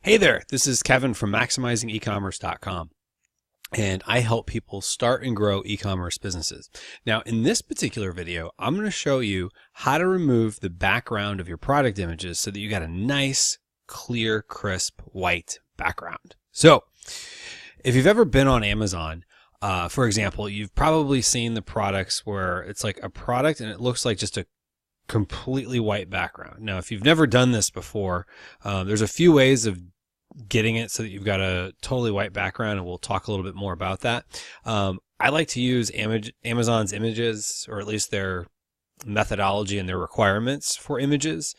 Hey there, this is Kevin from MaximizingEcommerce.com, and I help people start and grow e-commerce businesses. Now, in this particular video, I'm going to show you how to remove the background of your product images so that you got a nice, clear, crisp, white background. So, if you've ever been on Amazon, for example, you've probably seen the products where it's like a product and it looks like just a completely white background. Now, if you've never done this before, there's a few ways of getting it so that you've got a totally white background, and we'll talk a little bit more about that. I like to use Amazon's images, or at least their methodology and their requirements for images,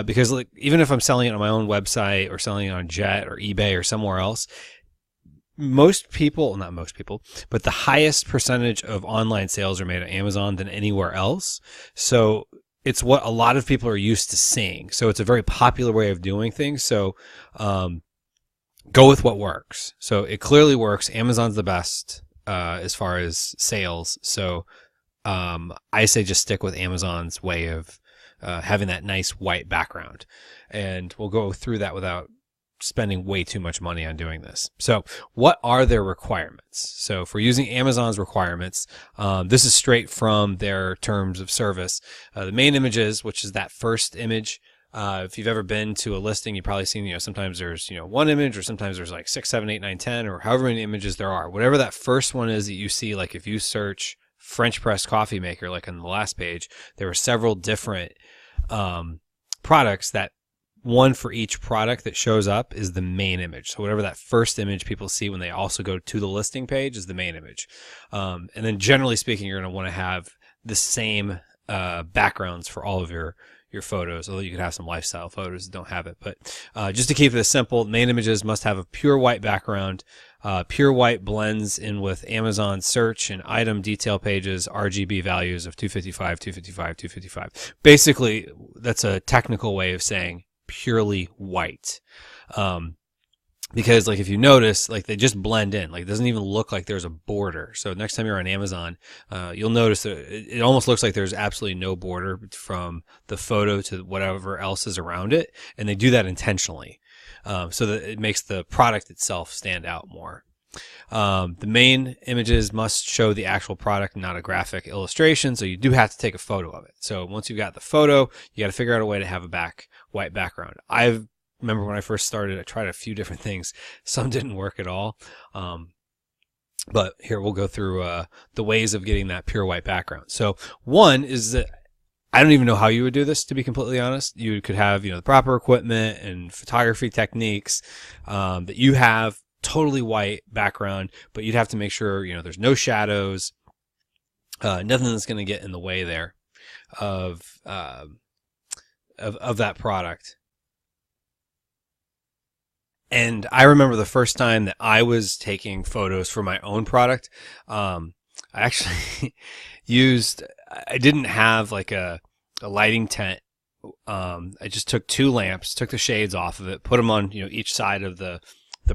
because like even if I'm selling it on my own website or selling it on Jet or eBay or somewhere else, most people, not most people, but the highest percentage of online sales are made on Amazon than anywhere else. So it's what a lot of people are used to seeing. So it's a very popular way of doing things. So go with what works. So it clearly works. Amazon's the best as far as sales. So I say just stick with Amazon's way of having that nice white background. And we'll go through that without spending way too much money on doing this. So what are their requirements? So if we're using Amazon's requirements, this is straight from their terms of service. The main images, which is that first image. If you've ever been to a listing, you've probably seen, sometimes there's, one image, or sometimes there's like 6, 7, 8, 9, 10, or however many images there are. Whatever that first one is that you see, like if you search French press coffee maker, like on the last page, there were several different products that one for each product that shows up is the main image. So whatever that first image people see when they also go to the listing page is the main image. And then generally speaking, you're going to want to have the same backgrounds for all of your photos, although you could have some lifestyle photos that don't have it. But just to keep it simple, main images must have a pure white background. Pure white blends in with Amazon search and item detail pages, RGB values of 255, 255, 255. Basically, that's a technical way of saying purely white. Because like if you notice, like they just blend in, like it doesn't even look like there's a border. So next time you're on Amazon, you'll notice that it almost looks like there's absolutely no border from the photo to whatever else is around it. And they do that intentionally, so that it makes the product itself stand out more. The main images must show the actual product, not a graphic illustration. So you do have to take a photo of it. So once you've got the photo, you got to figure out a way to have a white background. I remember when I first started, I tried a few different things. Some didn't work at all. But here we'll go through the ways of getting that pure white background. So one is that I don't even know how you would do this, to be completely honest. You could have, the proper equipment and photography techniques that you have totally white background, but you'd have to make sure, there's no shadows, nothing that's going to get in the way there of that product. And I remember the first time that I was taking photos for my own product, I actually I didn't have like a lighting tent. I just took 2 lamps, took the shades off of it, put them on, each side of the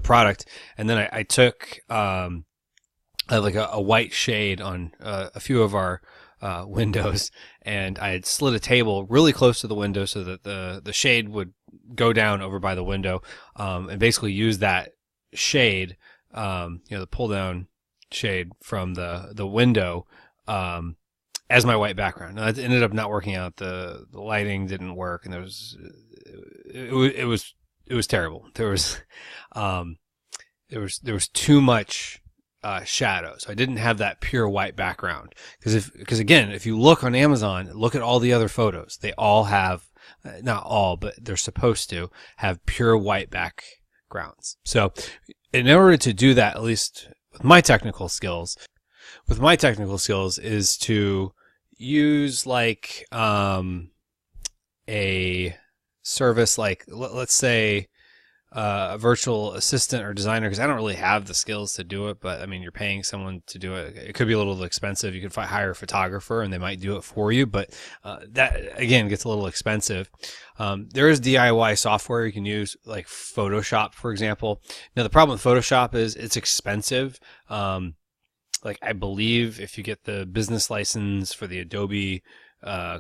product. And then I took, like a white shade on a few of our windows, and I had slid a table really close to the window so that the shade would go down over by the window, and basically use that shade, the pull down shade from the window, as my white background. Now, it ended up not working out. The lighting didn't work, and it was terrible. There was too much shadow, so I didn't have that pure white background. Because again, if you look on Amazon, look at all the other photos. They all have, not all, but they're supposed to have pure white backgrounds. So in order to do that, at least with my technical skills, is to use like a service like, let's say, a virtual assistant or designer, because I don't really have the skills to do it, but I mean, you're paying someone to do it. It could be a little expensive. You could hire a photographer and they might do it for you, but that again gets a little expensive. There is DIY software you can use, like Photoshop, for example. Now, the problem with Photoshop is it's expensive. Like I believe if you get the business license for the Adobe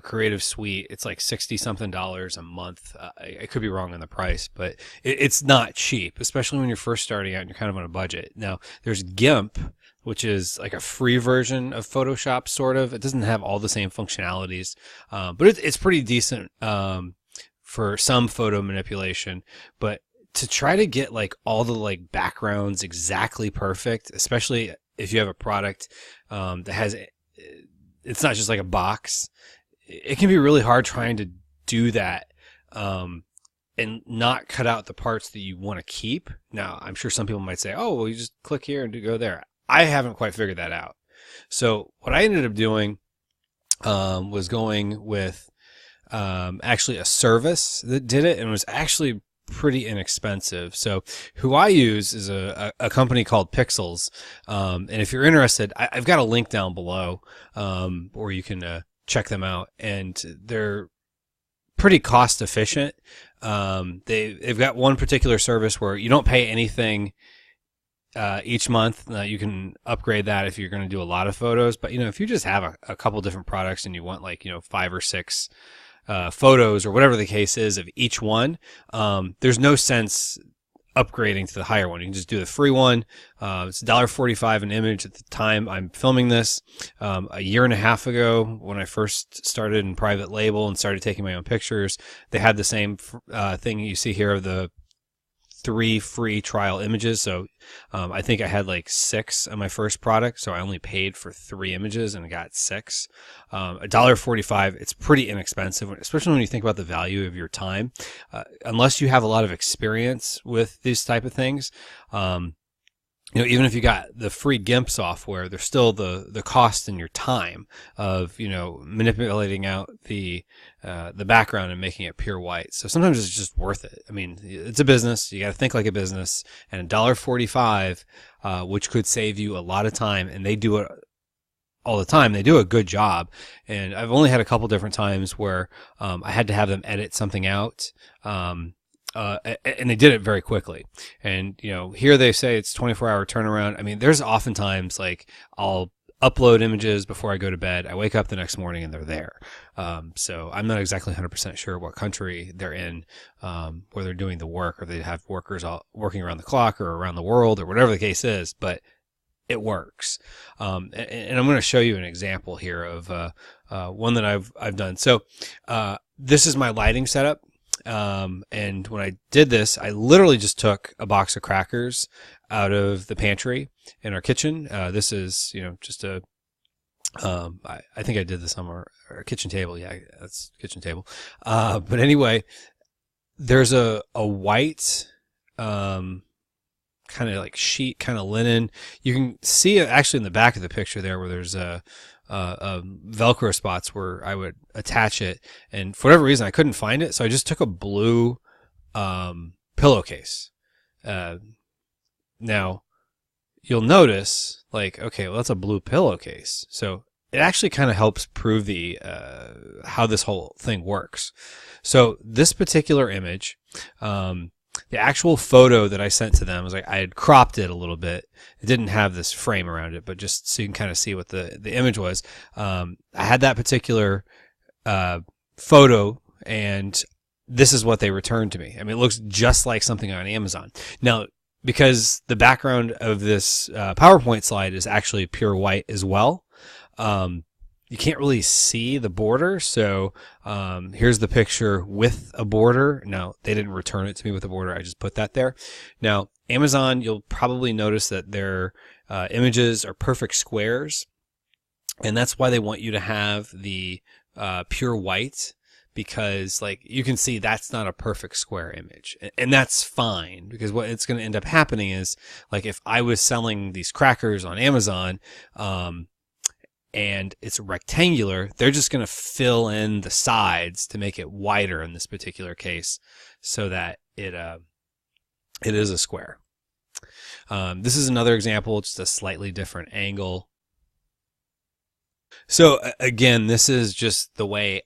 Creative Suite. It's like $60 something a month. I could be wrong on the price, but it's not cheap, especially when you're first starting out and you're kind of on a budget. Now there's GIMP, which is like a free version of Photoshop, sort of. It doesn't have all the same functionalities, but it's pretty decent for some photo manipulation. But to try to get like all the like backgrounds exactly perfect, especially if you have a product that has, it's not just like a box, it can be really hard trying to do that and not cut out the parts that you want to keep. Now, I'm sure some people might say, oh, well, you just click here and go there. I haven't quite figured that out. So what I ended up doing was going with actually a service that did it, and it was actually pretty inexpensive. So who I use is a company called Pixels. And if you're interested, I've got a link down below where you can check them out. And they're pretty cost efficient. They've got one particular service where you don't pay anything each month. You can upgrade that if you're going to do a lot of photos. But, if you just have a couple different products and you want like, 5 or 6 photos or whatever the case is of each one, there's no sense upgrading to the higher one. You can just do the free one. It's $1.45 an image at the time I'm filming this. A year and a half ago, when I first started in private label and started taking my own pictures, they had the same thing you see here of the 3 free trial images. So I think I had like 6 on my first product, so I only paid for 3 images and I got 6. $1.45, it's pretty inexpensive, especially when you think about the value of your time. Unless you have a lot of experience with these type of things, even if you got the free GIMP software, there's still the cost in your time of, manipulating out the background and making it pure white. So sometimes it's just worth it. I mean, it's a business. You got to think like a business, and $1.45, which could save you a lot of time, and they do it all the time. They do a good job. And I've only had a couple different times where I had to have them edit something out. And they did it very quickly. And, here they say it's 24-hour turnaround. I mean, there's oftentimes like I'll upload images before I go to bed. I wake up the next morning and they're there. So I'm not exactly 100% sure what country they're in, where they're doing the work, or they have workers all working around the clock or around the world or whatever the case is, but it works. And I'm going to show you an example here of one that I've done. So this is my lighting setup. And when I did this, I literally just took a box of crackers out of the pantry in our kitchen. This is, just I think I did this on our kitchen table. Yeah, that's kitchen table. But anyway, there's a white, kind of like sheet, kind of linen. You can see it actually in the back of the picture there where there's Velcro spots where I would attach it, and for whatever reason I couldn't find it, so I just took a blue pillowcase. Now you'll notice, like, okay, well, that's a blue pillowcase, so it actually kind of helps prove the how this whole thing works. So this particular image, the actual photo that I sent to them was like I had cropped it a little bit. It didn't have this frame around it, but just so you can kind of see what the image was. I had that particular photo, and this is what they returned to me. I mean, it looks just like something on Amazon. Now, because the background of this PowerPoint slide is actually pure white as well, you can't really see the border. So here's the picture with a border. Now, they didn't return it to me with a border. I just put that there. Now, Amazon, you'll probably notice that their images are perfect squares. And that's why they want you to have the pure white, because like you can see that's not a perfect square image. And that's fine, because what it's going to end up happening is, like, if I was selling these crackers on Amazon, and it's rectangular, they're just going to fill in the sides to make it wider in this particular case, so that it is a square. This is another example, just a slightly different angle. So again, this is just the way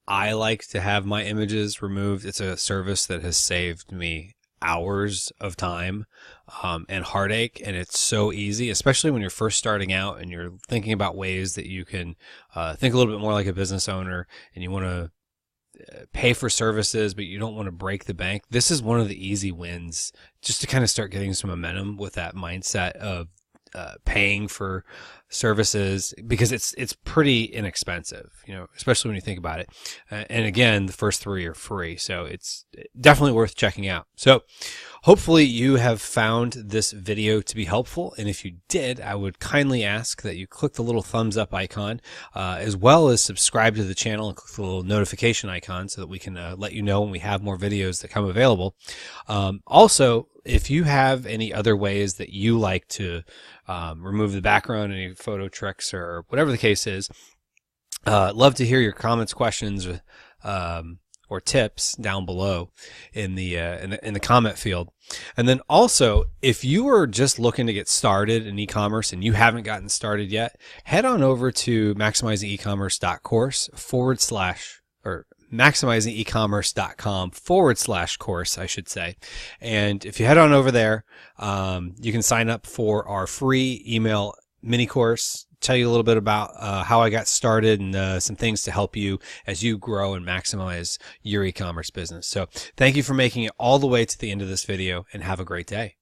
I like to have my images removed. It's a service that has saved me hours of time and heartache, and it's so easy, especially when you're first starting out and you're thinking about ways that you can think a little bit more like a business owner, and you want to pay for services, but you don't want to break the bank. This is one of the easy wins just to kind of start getting some momentum with that mindset of paying for services, because it's pretty inexpensive, especially when you think about it. And again, the first 3 are free, so it's definitely worth checking out. So hopefully you have found this video to be helpful, and if you did, I would kindly ask that you click the little thumbs up icon, as well as subscribe to the channel and click the little notification icon so that we can let you know when we have more videos that come available. Also, if you have any other ways that you like to remove the background, any photo tricks or whatever the case is, love to hear your comments, questions, or tips down below in the comment field. And then also, if you are just looking to get started in e-commerce and you haven't gotten started yet, head on over to maximizingecommerce.course or maximizingecommerce.com/course, I should say. And if you head on over there, you can sign up for our free email mini course, tell you a little bit about how I got started and some things to help you as you grow and maximize your e-commerce business. So thank you for making it all the way to the end of this video, and have a great day.